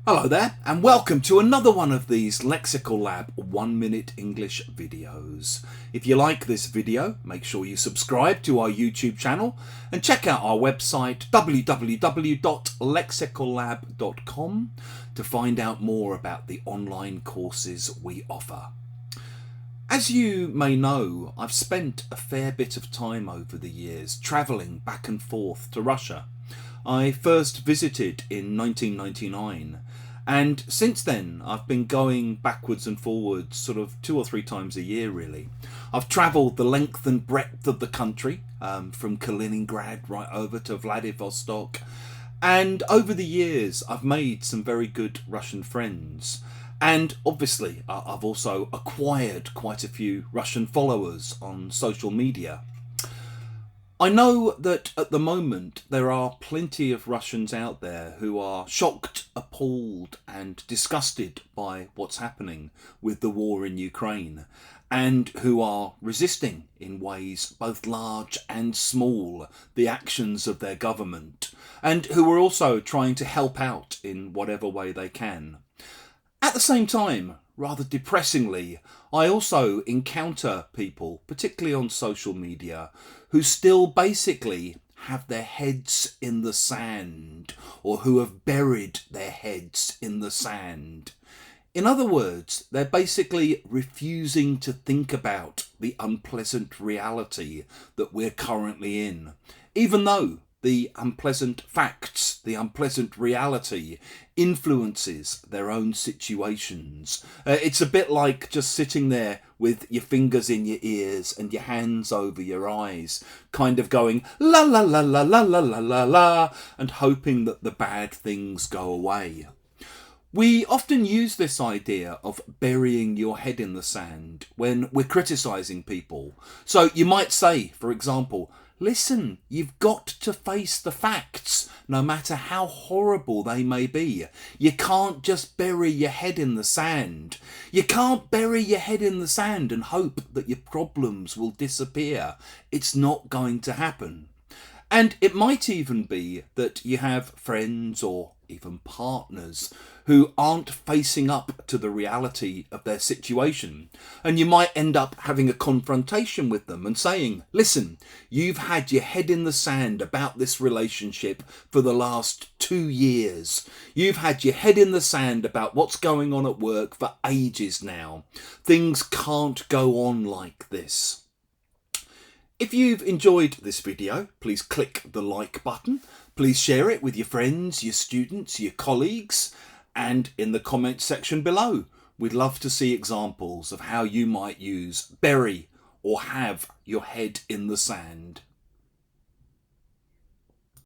Hello there, and welcome to another one of these Lexical Lab 1 Minute English videos. If you like this video, make sure you subscribe to our YouTube channel and check out our website www.lexicallab.com to find out more about the online courses we offer. As you may know, I've spent a fair bit of time over the years travelling back and forth to Russia. I first visited in 1999, and since then I've been going backwards and forwards sort of 2 or 3 times a year really. I've travelled the length and breadth of the country, from Kaliningrad right over to Vladivostok, and over the years I've made some very good Russian friends. And obviously I've also acquired quite a few Russian followers on social media. I know that at the moment there are plenty of Russians out there who are shocked, appalled and disgusted by what's happening with the war in Ukraine, and who are resisting in ways both large and small the actions of their government, and who are also trying to help out in whatever way they can. At the same time, rather depressingly, I also encounter people, particularly on social media, who still basically have their heads in the sand, or who have buried their heads in the sand. In other words, they're basically refusing to think about the unpleasant reality that we're currently in, even though the unpleasant facts, the unpleasant reality influences their own situations. It's a bit like just sitting there with your fingers in your ears and your hands over your eyes, kind of going la la la la la la la la la, and hoping that the bad things go away. We often use this idea of burying your head in the sand when we're criticising people. So you might say, for example, listen, you've got to face the facts, no matter how horrible they may be. You can't just bury your head in the sand. You can't bury your head in the sand and hope that your problems will disappear. It's not going to happen. And it might even be that you have friends or even partners who aren't facing up to the reality of their situation. And you might end up having a confrontation with them and saying, listen, you've had your head in the sand about this relationship for the last 2 years. You've had your head in the sand about what's going on at work for ages now. Things can't go on like this. If you've enjoyed this video, please click the like button. Please share it with your friends, your students, your colleagues, and in the comments section below. We'd love to see examples of how you might use bury or have your head in the sand.